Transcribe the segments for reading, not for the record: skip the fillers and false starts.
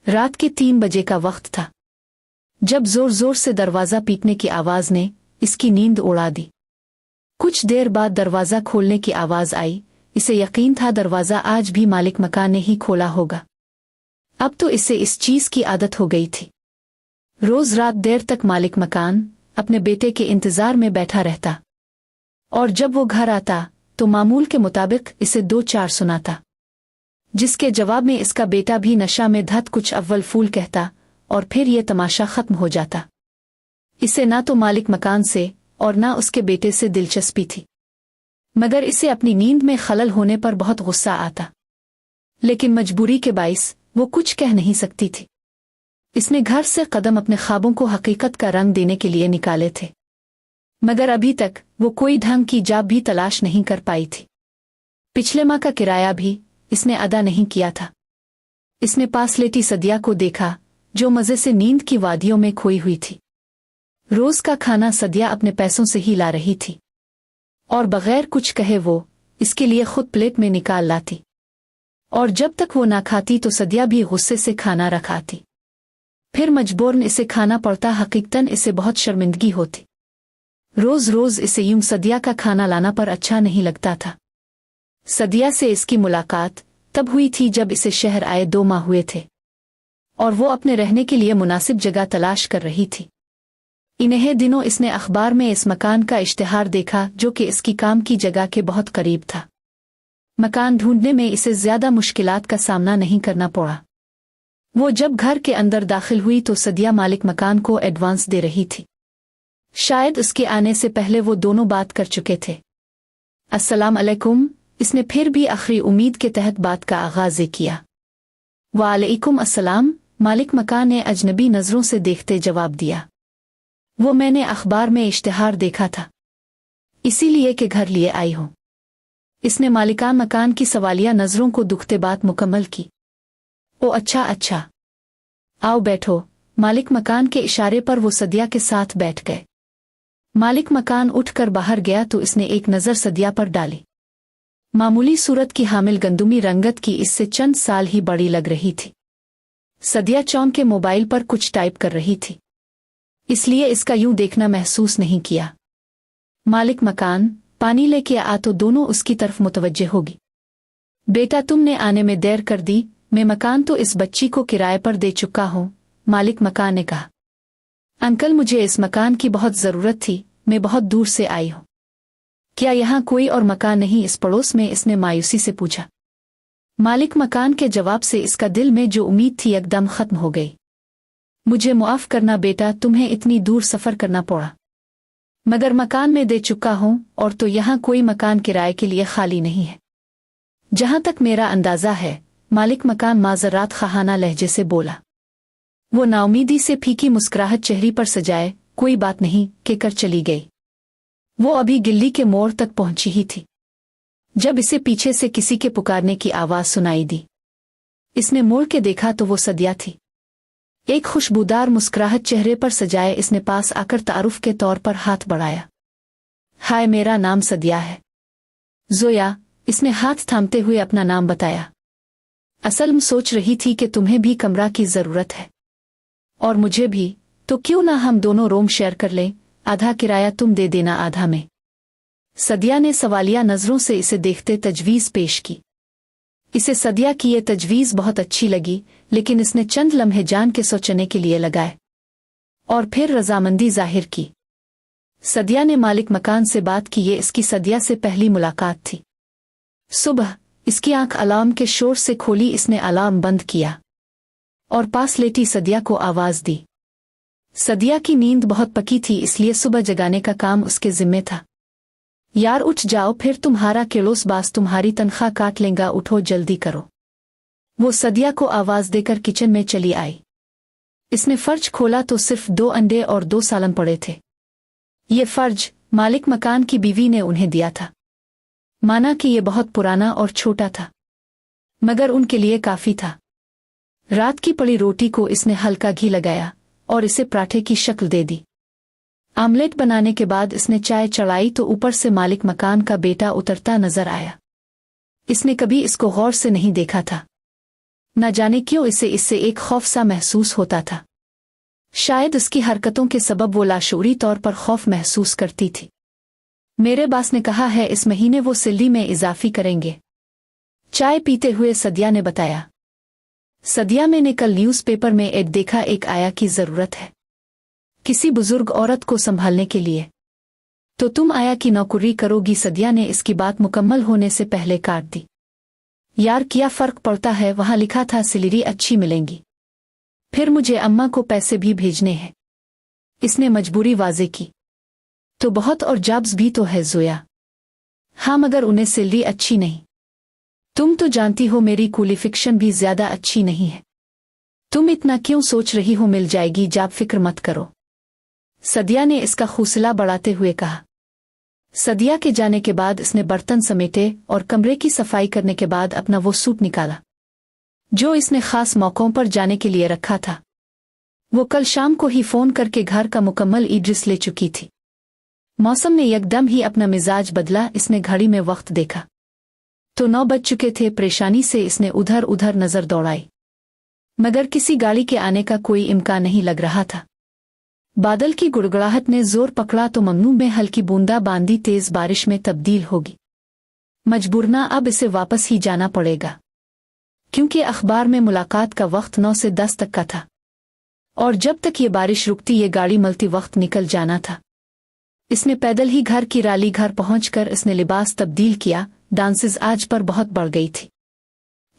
रात के 3 बजे का वक्त था जब जोर जोर से दरवाज़ा पीटने की आवाज़ ने इसकी नींद उड़ा दी। कुछ देर बाद दरवाज़ा खोलने की आवाज़ आई। इसे यकीन था दरवाज़ा आज भी मालिक मकान ने ही खोला होगा। अब तो इसे इस चीज़ की आदत हो गई थी। रोज़ रात देर तक मालिक मकान अपने बेटे के इंतज़ार में बैठा रहता और जब वो घर आता तो मामूल के मुताबिक इसे 2-4 सुनाता, जिसके जवाब में इसका बेटा भी नशा में धत कुछ अव्वल फूल कहता और फिर ये तमाशा ख़त्म हो जाता। इसे ना तो मालिक मकान से और ना उसके बेटे से दिलचस्पी थी, मगर इसे अपनी नींद में खलल होने पर बहुत गुस्सा आता, लेकिन मजबूरी के बाइस वो कुछ कह नहीं सकती थी। इसने घर से कदम अपने ख्वाबों को हकीकत का रंग देने के लिए निकाले थे, मगर अभी तक वो कोई ढंग की जॉब भी तलाश नहीं कर पाई थी। पिछले माह का किराया भी इसने अदा नहीं किया था। इसने पास लेटी सदिया को देखा जो मज़े से नींद की वादियों में खोई हुई थी। रोज़ का खाना सदिया अपने पैसों से ही ला रही थी और बगैर कुछ कहे वो इसके लिए खुद प्लेट में निकाल लाती, और जब तक वो ना खाती तो सदिया भी गुस्से से खाना रखाती। फिर मजबूरन इसे खाना पड़ता। हकीकतन इसे बहुत शर्मिंदगी होती। रोज़ रोज़ इसे यूं सदिया का खाना लाना पर अच्छा नहीं लगता था। सदिया से इसकी मुलाकात तब हुई थी जब इसे शहर आए 2 माह हुए थे और वो अपने रहने के लिए मुनासिब जगह तलाश कर रही थी। इन्हीं दिनों इसने अखबार में इस मकान का इश्तिहार देखा जो कि इसकी काम की जगह के बहुत करीब था। मकान ढूंढने में इसे ज़्यादा मुश्किलात का सामना नहीं करना पड़ा। वो जब घर के अंदर दाखिल हुई तो सदिया मालिक मकान को एडवांस दे रही थी। शायद उसके आने से पहले वो दोनों बात कर चुके थे। अस्सलाम अलैकुम, इसने फिर भी आखिरी उम्मीद के तहत बात का आगाज़ किया। वालेकुम अस्सलाम, मालिक मकान ने अजनबी नज़रों से देखते जवाब दिया। वो मैंने अखबार में इश्तिहार देखा था, इसीलिए के घर लिए आई हूँ। इसने मालिकान मकान की सवालिया नज़रों को दुखते बात मुकम्मल की। ओ अच्छा अच्छा, आओ बैठो। मालिक मकान के इशारे पर वो सदिया के साथ बैठ गए। मालिक मकान उठकर बाहर गया तो इसने एक नज़र सदिया पर डाली। मामूली सूरत की हामिल गंदुमी रंगत की इससे चंद साल ही बड़ी लग रही थी। सदिया चौंक के मोबाइल पर कुछ टाइप कर रही थी, इसलिए इसका यूं देखना महसूस नहीं किया। मालिक मकान पानी लेके आ तो दोनों उसकी तरफ मुतवज्जे होगी। बेटा तुमने आने में देर कर दी, मैं मकान तो इस बच्ची को किराए पर दे चुका हूँ, मालिक मकान ने कहा। अंकल मुझे इस मकान की बहुत ज़रूरत थी, मैं बहुत दूर से आई हूँ। क्या यहाँ कोई और मकान नहीं इस पड़ोस में? इसने मायूसी से पूछा। मालिक मकान के जवाब से इसका दिल में जो उम्मीद थी एकदम ख़त्म हो गई। मुझे मुआफ़ करना बेटा, तुम्हें इतनी दूर सफ़र करना पड़ा, मगर मकान में दे चुका हूँ और तो यहाँ कोई मकान किराए के लिए खाली नहीं है। जहाँ तक मेरा अंदाज़ा है, मालिक मकान माज़रात ख़ाहाना लहजे से बोला। वो नाउमीदी से फीकी मुस्कुराहट चेहरे पर सजाए कोई बात नहीं कहकर चली गई। वो अभी गिल्ली के मोड़ तक पहुंची ही थी जब इसे पीछे से किसी के पुकारने की आवाज़ सुनाई दी। इसने मुड़ के देखा तो वो सदिया थी। एक खुशबूदार मुस्कुराहट चेहरे पर सजाए इसने पास आकर तारुफ के तौर पर हाथ बढ़ाया। हाय, मेरा नाम सदिया है। जोया, इसने हाथ थामते हुए अपना नाम बताया। असल में सोच रही थी कि तुम्हें भी कमरा की ज़रूरत है और मुझे भी, तो क्यों ना हम दोनों रूम शेयर कर लें, आधा किराया तुम दे देना आधा में। सदिया ने सवालिया नज़रों से इसे देखते तजवीज़ पेश की। इसे सदिया की ये तजवीज़ बहुत अच्छी लगी, लेकिन इसने चंद लम्हे जान के सोचने के लिए लगाए और फिर रजामंदी जाहिर की। सदिया ने मालिक मकान से बात की। ये इसकी सदिया से पहली मुलाकात थी। सुबह इसकी आंख अलार्म के शोर से खोली। इसने अलार्म बंद किया और पास लेटी सदिया को आवाज़ दी। सदिया की नींद बहुत पकी थी, इसलिए सुबह जगाने का काम उसके ज़िम्मे था। यार उठ जाओ, फिर तुम्हारा केलोस बास तुम्हारी तनख्वाह काट लेगा, उठो जल्दी करो। वो सदिया को आवाज़ देकर किचन में चली आई। इसने फर्ज खोला तो सिर्फ 2 अंडे और 2 सालन पड़े थे। ये फर्ज मालिक मकान की बीवी ने उन्हें दिया था। माना कि ये बहुत पुराना और छोटा था, मगर उनके लिए काफ़ी था। रात की पड़ी रोटी को इसने हल्का घी लगाया और इसे पराठे की शक्ल दे दी। आमलेट बनाने के बाद इसने चाय चढ़ाई तो ऊपर से मालिक मकान का बेटा उतरता नजर आया। इसने कभी इसको गौर से नहीं देखा था। न जाने क्यों इससे एक खौफ सा महसूस होता था। शायद उसकी हरकतों के सबब वो लाशऊरी तौर पर खौफ महसूस करती थी। मेरे बास ने कहा है इस महीने वो सैलरी में इजाफी करेंगे, चाय पीते हुए सदिया ने बताया। सदिया मैंने कल न्यूज़पेपर में ऐड देखा, एक आया की जरूरत है किसी बुजुर्ग औरत को संभालने के लिए, तो तुम आया की नौकरी करोगी। सदिया ने इसकी बात मुकम्मल होने से पहले काट दी। यार क्या फर्क पड़ता है, वहां लिखा था सैलरी अच्छी मिलेंगी, फिर मुझे अम्मा को पैसे भी भेजने हैं। इसने मजबूरी वाजे की। तो बहुत और जॉब्स भी तो है जोया। हाँ मगर उन्हें सैलरी अच्छी नहीं। तुम तो जानती हो मेरी क्वालिफिकेशन भी ज्यादा अच्छी नहीं है। तुम इतना क्यों सोच रही हो, मिल जाएगी जॉब, फिक्र मत करो। सदिया ने इसका हौसला बढ़ाते हुए कहा। सदिया के जाने के बाद इसने बर्तन समेटे और कमरे की सफाई करने के बाद अपना वो सूट निकाला जो इसने खास मौक़ों पर जाने के लिए रखा था। वो कल शाम को ही फोन करके घर का मुकम्मल ड्रेस ले चुकी थी। मौसम ने एकदम ही अपना मिजाज बदला। इसने घड़ी में वक्त देखा तो 9 बज चुके थे। परेशानी से इसने उधर उधर नजर दौड़ाई मगर किसी गाड़ी के आने का कोई इम्कान नहीं लग रहा था। बादल की गुड़गड़ाहट ने जोर पकड़ा तो ममनू में हल्की बूंदाबांदी तेज बारिश में तब्दील होगी। मजबूरना अब इसे वापस ही जाना पड़ेगा क्योंकि अखबार में मुलाकात का वक्त 9 से 10 तक का था और जब तक ये बारिश रुकती ये गाड़ी मलती वक्त निकल जाना था। इसने पैदल ही घर की राली घर पहुंचकर इसने लिबास तब्दील किया। डांसेस आज पर बहुत बढ़ गई थी।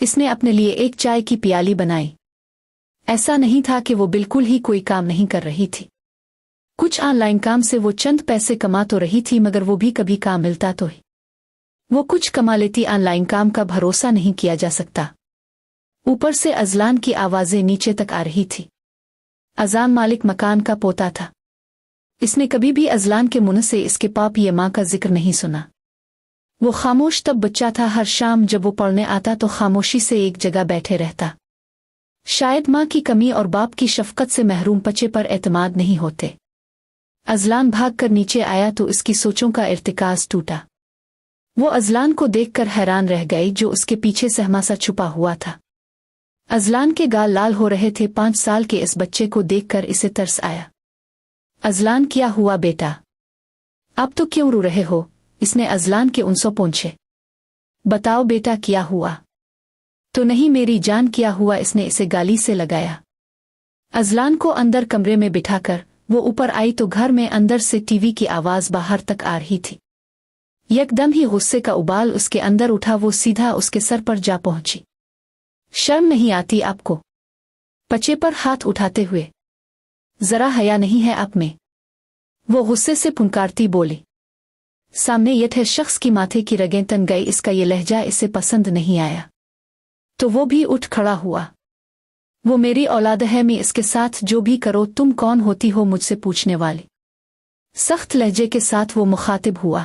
इसने अपने लिए एक चाय की प्याली बनाई। ऐसा नहीं था कि वो बिल्कुल ही कोई काम नहीं कर रही थी। कुछ ऑनलाइन काम से वो चंद पैसे कमा तो रही थी मगर वो भी कभी काम मिलता तो ही वो कुछ कमा लेती। ऑनलाइन काम का भरोसा नहीं किया जा सकता। ऊपर से अजलान की आवाजें नीचे तक आ रही थी। अजान मालिक मकान का पोता था। इसने कभी भी अजलान के मुंह से इसके पाप ये माँ का जिक्र नहीं सुना। वो खामोश तब बच्चा था। हर शाम जब वो पढ़ने आता तो खामोशी से एक जगह बैठे रहता। शायद माँ की कमी और बाप की शफकत से महरूम बच्चे पर एतमाद नहीं होते। अजलान भागकर नीचे आया तो इसकी सोचों का इर्तिकाज टूटा। वो अजलान को देखकर हैरान रह गई जो उसके पीछे सहमा सा छुपा हुआ था। अजलान के गाल लाल हो रहे थे। 5 साल के इस बच्चे को देखकर इसे तरस आया। अजलान क्या हुआ बेटा, अब तो क्यों रो रहे हो? इसने अजलान के उनसों पूछे। बताओ बेटा क्या हुआ? तो नहीं मेरी जान क्या हुआ? इसने इसे गाली से लगाया। अजलान को अंदर कमरे में बिठाकर वो ऊपर आई तो घर में अंदर से टीवी की आवाज बाहर तक आ रही थी। एकदम ही गुस्से का उबाल उसके अंदर उठा। वो सीधा उसके सर पर जा पहुंची। शर्म नहीं आती आपको? बच्चे पर हाथ उठाते हुए। जरा हया नहीं है आप में? वो गुस्से से पुकारती बोली। सामने यह शख्स की माथे की रगें तन गई। इसका ये लहजा इसे पसंद नहीं आया तो वो भी उठ खड़ा हुआ। वो मेरी औलाद है, मैं इसके साथ जो भी करो। तुम कौन होती हो मुझसे पूछने वाली? सख्त लहजे के साथ वो मुखातिब हुआ।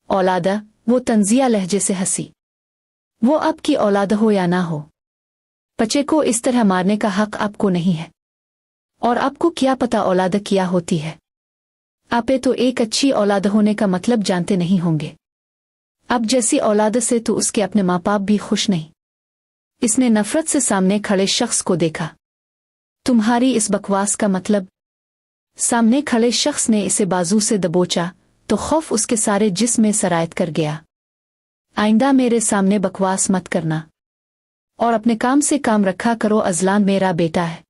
औलादा? वो तंजिया लहजे से हंसी। वो आपकी औलाद हो या ना हो, बच्चे को इस तरह मारने का हक आपको नहीं है। और आपको क्या पता औलाद क्या होती है? आपे तो एक अच्छी औलाद होने का मतलब जानते नहीं होंगे। अब जैसी औलाद से तो उसके अपने माँ बाप भी खुश नहीं। इसने नफरत से सामने खड़े शख्स को देखा। तुम्हारी इस बकवास का मतलब? सामने खड़े शख्स ने इसे बाजू से दबोचा तो खौफ उसके सारे जिस्म में सरायत कर गया। आइंदा मेरे सामने बकवास मत करना और अपने काम से काम रखा करो। अजलान मेरा बेटा है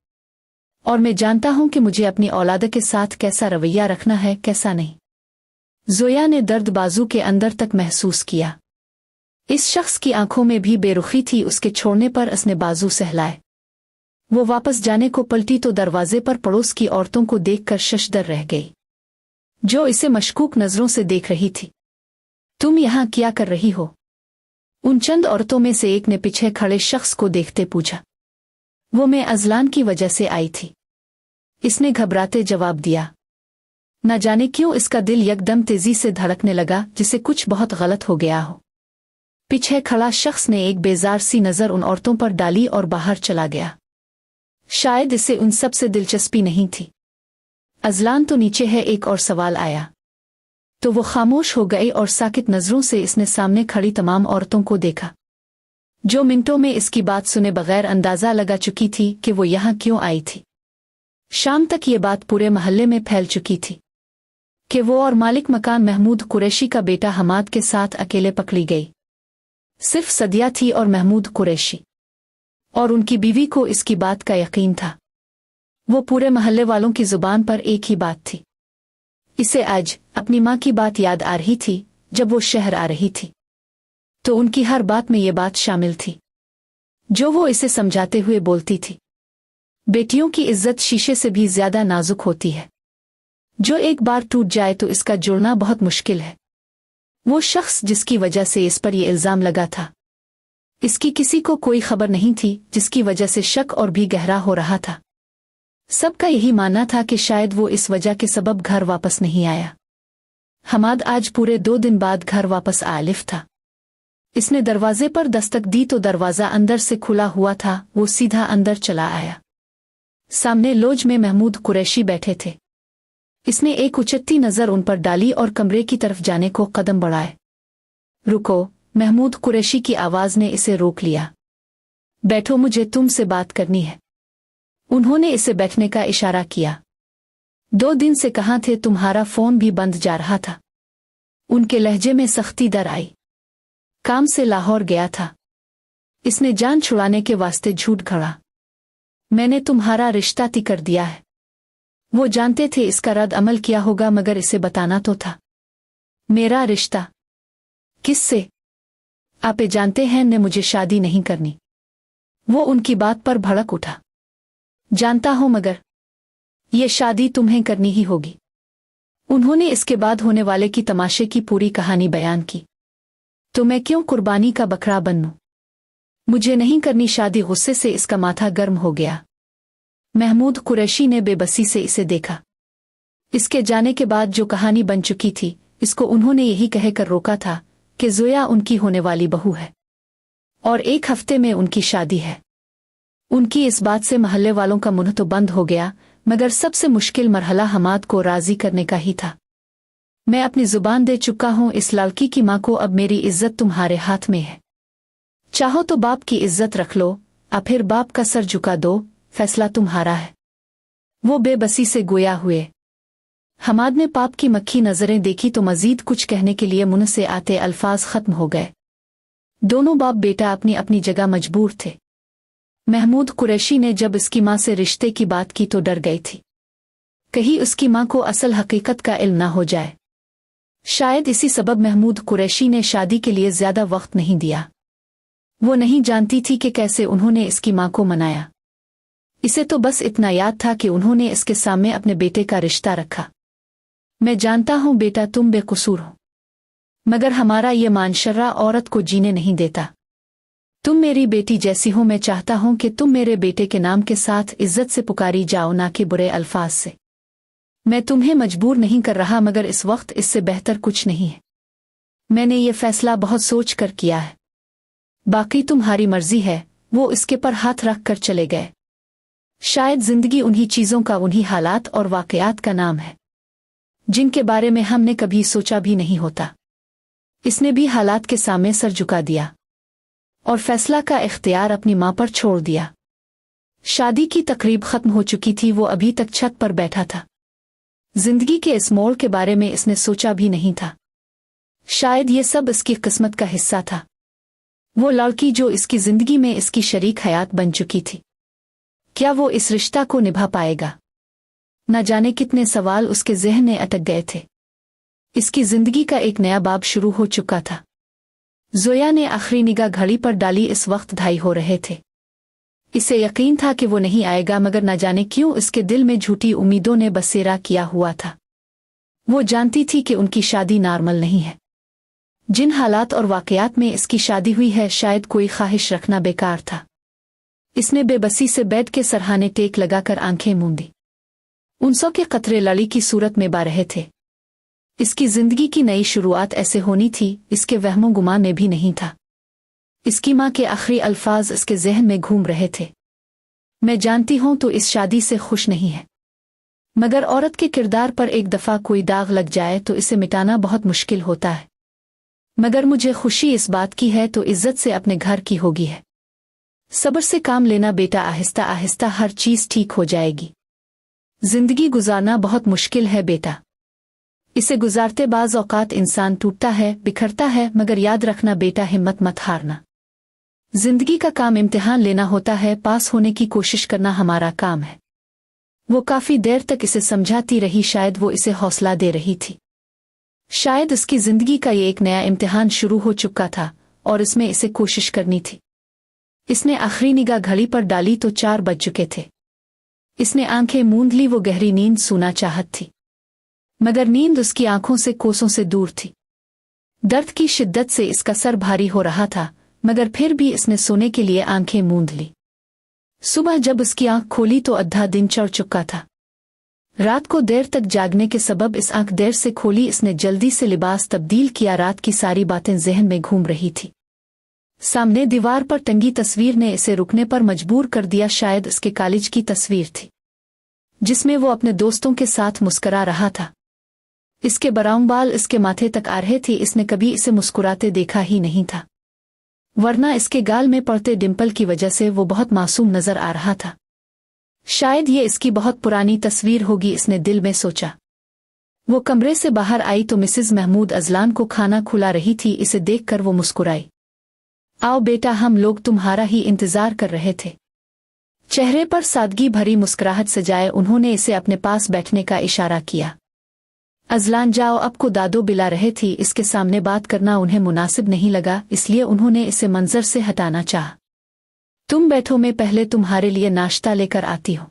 और मैं जानता हूं कि मुझे अपनी औलाद के साथ कैसा रवैया रखना है, कैसा नहीं। जोया ने दर्द बाजू के अंदर तक महसूस किया। इस शख्स की आंखों में भी बेरुखी थी। उसके छोड़ने पर उसने बाजू सहलाए। वो वापस जाने को पलटी तो दरवाजे पर पड़ोस की औरतों को देखकर शशदर रह गई जो इसे मशकूक नजरों से देख रही थी। तुम यहां क्या कर रही हो? उन चंद औरतों में से एक ने पीछे खड़े शख्स को देखते पूछा। वो मैं अजलान की वजह से आई थी, इसने घबराते जवाब दिया। न जाने क्यों इसका दिल यकदम तेजी से धड़कने लगा जिसे कुछ बहुत गलत हो गया हो। पीछे खड़ा शख्स ने एक बेजार सी नजर उन औरतों पर डाली और बाहर चला गया। शायद इसे उन सब से दिलचस्पी नहीं थी। अजलान तो नीचे है, एक और सवाल आया तो वो खामोश हो गई और साकित नजरों से इसने सामने खड़ी तमाम औरतों को देखा। जो मिनटों में इसकी बात सुने बगैर अंदाजा लगा चुकी थी कि वो यहाँ क्यों आई थी। शाम तक ये बात पूरे मोहल्ले में फैल चुकी थी कि वो और मालिक मकान महमूद कुरैशी का बेटा हमाद के साथ अकेले पकड़ी गई। सिर्फ सदिया थी और महमूद कुरैशी, और उनकी बीवी को इसकी बात का यकीन था। वो पूरे मोहल्ले वालों की जुबान पर एक ही बात थी। इसे आज अपनी माँ की बात याद आ रही थी जब वो शहर आ रही थी, तो उनकी हर बात में ये बात शामिल थी जो वो इसे समझाते हुए बोलती थी। बेटियों की इज्जत शीशे से भी ज्यादा नाजुक होती है, जो एक बार टूट जाए तो इसका जुड़ना बहुत मुश्किल है। वो शख्स जिसकी वजह से इस पर यह इल्जाम लगा था, इसकी किसी को कोई खबर नहीं थी, जिसकी वजह से शक और भी गहरा हो रहा था। सबका यही मानना था कि शायद वो इस वजह के सबब घर वापस नहीं आया। हमाद आज पूरे 2 दिन बाद घर वापस आलिफ था। इसने दरवाजे पर दस्तक दी तो दरवाज़ा अंदर से खुला हुआ था। वो सीधा अंदर चला आया। सामने लॉज में महमूद कुरैशी बैठे थे। इसने एक उचटती नज़र उन पर डाली और कमरे की तरफ जाने को कदम बढ़ाए। रुको, महमूद कुरैशी की आवाज़ ने इसे रोक लिया। बैठो, मुझे तुमसे बात करनी है। उन्होंने इसे बैठने का इशारा किया। 2 दिन से कहाँ थे, तुम्हारा फ़ोन भी बंद जा रहा था। उनके लहजे में सख्ती दर आई। काम से लाहौर गया था। इसने जान छुड़ाने के वास्ते झूठ गढ़ा। मैंने तुम्हारा रिश्ता तय कर दिया है। वो जानते थे इसका रद्द अमल किया होगा, मगर इसे बताना तो था। मेरा रिश्ता किससे? आप जानते हैं ने मुझे शादी नहीं करनी। वो उनकी बात पर भड़क उठा। जानता हूं, मगर ये शादी तुम्हें करनी ही होगी। उन्होंने इसके बाद होने वाले की तमाशे की पूरी कहानी बयान की। तो मैं क्यों कुर्बानी का बकरा बनूं? मुझे नहीं करनी शादी। गुस्से से इसका माथा गर्म हो गया। महमूद कुरैशी ने बेबसी से इसे देखा। इसके जाने के बाद जो कहानी बन चुकी थी, इसको उन्होंने यही कहकर रोका था कि ज़ोया उनकी होने वाली बहू है और 1 हफ्ते में उनकी शादी है। उनकी इस बात से महल्ले वालों का मुंह तो बंद हो गया, मगर सबसे मुश्किल मरहला हमाद को राज़ी करने का ही था। मैं अपनी जुबान दे चुका हूं इस लड़की की माँ को। अब मेरी इज्जत तुम्हारे हाथ में है। चाहो तो बाप की इज्जत रख लो, या फिर बाप का सर झुका दो। फैसला तुम्हारा है। वो बेबसी से गोया हुए। हमाद ने पाप की मक्खी नजरें देखी तो मजीद कुछ कहने के लिए मुंह से आते अल्फाज खत्म हो गए। दोनों बाप बेटा अपनी अपनी जगह मजबूर थे। महमूद कुरैशी ने जब इसकी माँ से रिश्ते की बात की तो डर गई थी, कहीं उसकी माँ को असल हकीकत का इल्म ना हो जाए। शायद इसी सबब महमूद कुरैशी ने शादी के लिए ज्यादा वक्त नहीं दिया। वो नहीं जानती थी कि कैसे उन्होंने इसकी माँ को मनाया। इसे तो बस इतना याद था कि उन्होंने इसके सामने अपने बेटे का रिश्ता रखा। मैं जानता हूँ बेटा, तुम बेकसूर हो, मगर हमारा ये मानशर्रा औरत को जीने नहीं देता। तुम मेरी बेटी जैसी हो। मैं चाहता हूँ कि तुम मेरे बेटे के नाम के साथ इज्जत से पुकारी जाओ, ना कि बुरे अल्फाज से। मैं तुम्हें मजबूर नहीं कर रहा, मगर इस वक्त इससे बेहतर कुछ नहीं है। मैंने ये फैसला बहुत सोच कर किया है। बाकी तुम्हारी मर्जी है। वो इसके पर हाथ रख कर चले गए। शायद जिंदगी उन्हीं चीज़ों का, उन्हीं हालात और वाक़यात का नाम है जिनके बारे में हमने कभी सोचा भी नहीं होता। इसने भी हालात के सामने सर झुका दिया और फैसला का इख्तियार अपनी माँ पर छोड़ दिया। शादी की तकरीब खत्म हो चुकी थी। वो अभी तक छत पर बैठा था। जिंदगी के इस मोड़ के बारे में इसने सोचा भी नहीं था। शायद ये सब इसकी किस्मत का हिस्सा था। वो लड़की जो इसकी जिंदगी में इसकी शरीक हयात बन चुकी थी, क्या वो इस रिश्ता को निभा पाएगा? न जाने कितने सवाल उसके ज़हन में अटक गए थे। इसकी जिंदगी का एक नया बाब शुरू हो चुका था। ज़ोया ने आखिरी निगाह घड़ी पर डाली। इस वक्त 2:30 हो रहे थे। इसे यकीन था कि वो नहीं आएगा, मगर न जाने क्यों इसके दिल में झूठी उम्मीदों ने बसेरा किया हुआ था। वो जानती थी कि उनकी शादी नॉर्मल नहीं है। जिन हालात और वाक़यात में इसकी शादी हुई है, शायद कोई ख्वाहिश रखना बेकार था। इसने बेबसी से बेड के सरहाने टेक लगाकर आंखें मूंदी। उनसों के कतरे लड़ी की सूरत में बह रहे थे। इसकी जिंदगी की नई शुरुआत ऐसे होनी थी, इसके वहमों गुमान में भी नहीं था। इसकी माँ के आखिरी अल्फाज इसके जहन में घूम रहे थे। मैं जानती हूँ तो इस शादी से खुश नहीं है, मगर औरत के किरदार पर एक दफ़ा कोई दाग लग जाए तो इसे मिटाना बहुत मुश्किल होता है। मगर मुझे खुशी इस बात की है तो इज्जत से अपने घर की होगी है। सब्र से काम लेना बेटा, आहिस्ता आहिस्ता हर चीज ठीक हो जाएगी। जिंदगी गुजारना बहुत मुश्किल है बेटा, इसे गुजारते बाज औकात इंसान टूटता है, बिखरता है, मगर याद रखना बेटा, हिम्मत मत हारना। जिंदगी का काम इम्तिहान लेना होता है, पास होने की कोशिश करना हमारा काम है। वो काफी देर तक इसे समझाती रही, शायद वो इसे हौसला दे रही थी। शायद उसकी जिंदगी का ये एक नया इम्तिहान शुरू हो चुका था और इसमें इसे कोशिश करनी थी। इसने आखिरी निगाह घड़ी पर डाली तो 4 बज चुके थे। इसने आंखें मूंद ली, वो गहरी नींद सोना चाहत थी, मगर नींद उसकी आंखों से कोसों से दूर थी। दर्द की शिद्दत से इसका सर भारी हो रहा था, मगर फिर भी इसने सोने के लिए आंखें मूंद ली। सुबह जब उसकी आंख खोली तो आधा दिन चढ़ चुका था। रात को देर तक जागने के सबब इस आंख देर से खोली। इसने जल्दी से लिबास तब्दील किया। रात की सारी बातें जहन में घूम रही थी। सामने दीवार पर टंगी तस्वीर ने इसे रुकने पर मजबूर कर दिया। शायद उसके कॉलेज की तस्वीर थी, जिसमें वो अपने दोस्तों के साथ मुस्कुरा रहा था। इसके ब्राउन बाल इसके माथे तक आ रहे थे। इसने कभी इसे मुस्कुराते देखा ही नहीं था, वरना इसके गाल में पड़ते डिंपल की वजह से वो बहुत मासूम नजर आ रहा था। शायद ये इसकी बहुत पुरानी तस्वीर होगी, इसने दिल में सोचा। वो कमरे से बाहर आई तो मिसेस महमूद अजलान को खाना खुला रही थी। इसे देखकर वो मुस्कुराई। आओ बेटा, हम लोग तुम्हारा ही इंतजार कर रहे थे। चेहरे पर सादगी भरी मुस्कुराहट सजाए उन्होंने इसे अपने पास बैठने का इशारा किया। अजलान जाओ, अब को दादो बिला रहे थी। इसके सामने बात करना उन्हें मुनासिब नहीं लगा, इसलिए उन्होंने इसे मंजर से हटाना चाहा। तुम बैठो, मैं पहले तुम्हारे लिए नाश्ता लेकर आती हूँ।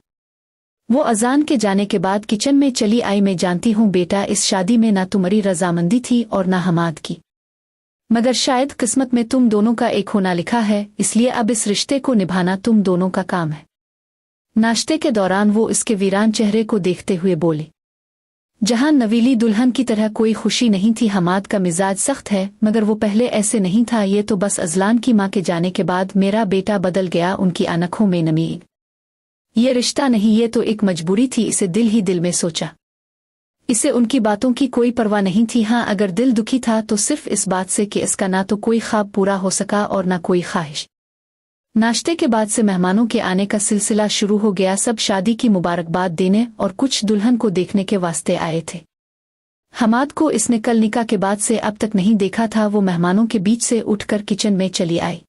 वो अजान के जाने के बाद किचन में चली आई। मैं जानती हूँ बेटा, इस शादी में ना तुम्हारी रजामंदी थी और ना हमाद की, मगर शायद किस्मत में तुम दोनों का एक होना लिखा है, इसलिए अब इस रिश्ते को निभाना तुम दोनों का काम है। नाश्ते के दौरान वो इसके वीरान चेहरे को देखते हुए बोली। जहां नवीली दुल्हन की तरह कोई खुशी नहीं थी। हमाद का मिजाज सख्त है, मगर वो पहले ऐसे नहीं था। ये तो बस अजलान की मां के जाने के बाद मेरा बेटा बदल गया। उनकी आंखों में नमी। ये रिश्ता नहीं, ये तो एक मजबूरी थी, इसे दिल ही दिल में सोचा। इसे उनकी बातों की कोई परवाह नहीं थी। हाँ, अगर दिल दुखी था तो सिर्फ इस बात से कि इसका ना तो कोई ख्वाब पूरा हो सका और ना कोई ख्वाहिश। नाश्ते के बाद से मेहमानों के आने का सिलसिला शुरू हो गया। सब शादी की मुबारकबाद देने और कुछ दुल्हन को देखने के वास्ते आए थे। हमाद को इसने कल निकाह के बाद से अब तक नहीं देखा था। वो मेहमानों के बीच से उठकर किचन में चली आई।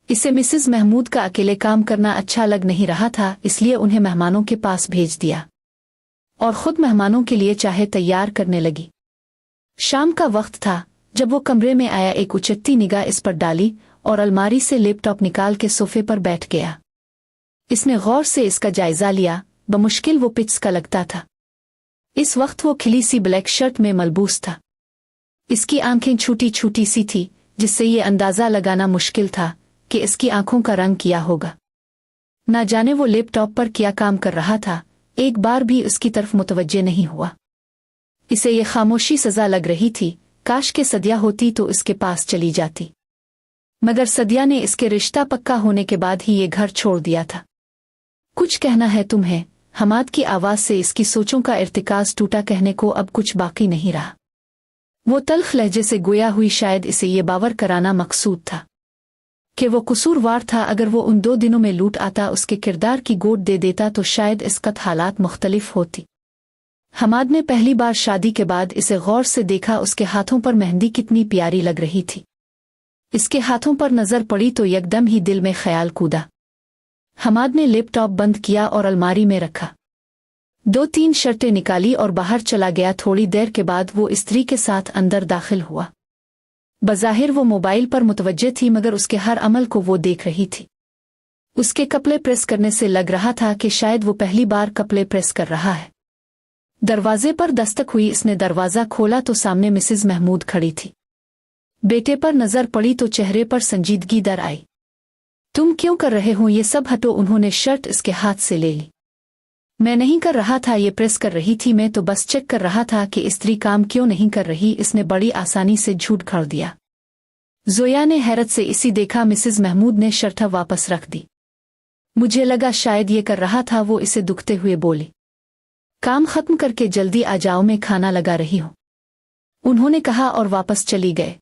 इसे मिसेस महमूद का अकेले काम करना अच्छा लग नहीं रहा था, इसलिए उन्हें मेहमानों के पास भेज दिया और खुद मेहमानों के लिए चाय तैयार करने लगी। शाम का वक्त था जब वो कमरे में आया। एक उचटती निगाह इस पर डाली और अलमारी से लैपटॉप निकाल के सोफे पर बैठ गया। इसने गौर से इसका जायजा लिया। बमुश्किल वो पिच का लगता था। इस वक्त वो खिली सी ब्लैक शर्ट में मलबूस था। इसकी आंखें छोटी छोटी सी थी, जिससे ये अंदाजा लगाना मुश्किल था कि इसकी आंखों का रंग क्या होगा। ना जाने वो लैपटॉप पर क्या काम कर रहा था, एक बार भी उसकी तरफ मुतवज्जे नहीं हुआ। इसे ये खामोशी सजा लग रही थी। काश के सदिया होती तो इसके पास चली जाती, मगर सदिया ने इसके रिश्ता पक्का होने के बाद ही ये घर छोड़ दिया था। कुछ कहना है तुम्हें? हमाद की आवाज से इसकी सोचों का इर्तिकाज टूटा। कहने को अब कुछ बाकी नहीं रहा। वो तल्ख लहजे से गोया हुई। शायद इसे ये बावर कराना मकसूद था कि वो कसूरवार था। अगर वो उन 2 दिनों में लूट आता, उसके किरदार की गोद दे देता, तो शायद इसका हालात मुख्तलिफ होती। हमाद ने पहली बार शादी के बाद इसे गौर से देखा। उसके हाथों पर मेहंदी कितनी प्यारी लग रही थी। इसके हाथों पर नजर पड़ी तो यकदम ही दिल में ख्याल कूदा। हमाद ने लैपटॉप बंद किया और अलमारी में रखा। 2-3 शर्टें निकाली और बाहर चला गया। थोड़ी देर के बाद वो स्त्री के साथ अंदर दाखिल हुआ। बज़ाहिर वो मोबाइल पर मुतवज्जे थी, मगर उसके हर अमल को वो देख रही थी। उसके कपड़े प्रेस करने से लग रहा था कि शायद वो पहली बार कपड़े प्रेस कर रहा है। दरवाजे पर दस्तक हुई। इसने दरवाज़ा खोला तो सामने मिसेस महमूद खड़ी थी। बेटे पर नजर पड़ी तो चेहरे पर संजीदगी दर आई। तुम क्यों कर रहे हो ये सब? हटो। उन्होंने शर्ट इसके हाथ से ले ली। मैं नहीं कर रहा था, ये प्रेस कर रही थी। मैं तो बस चेक कर रहा था कि स्त्री काम क्यों नहीं कर रही। इसने बड़ी आसानी से झूठ खड़ दिया। जोया ने हैरत से इसी देखा। मिसेस महमूद ने शर्ट वापस रख दी। मुझे लगा शायद ये कर रहा था। वो इसे दुखते हुए बोली, काम खत्म करके जल्दी आ जाओ, मैं खाना लगा रही हूं। उन्होंने कहा और वापस चली गए।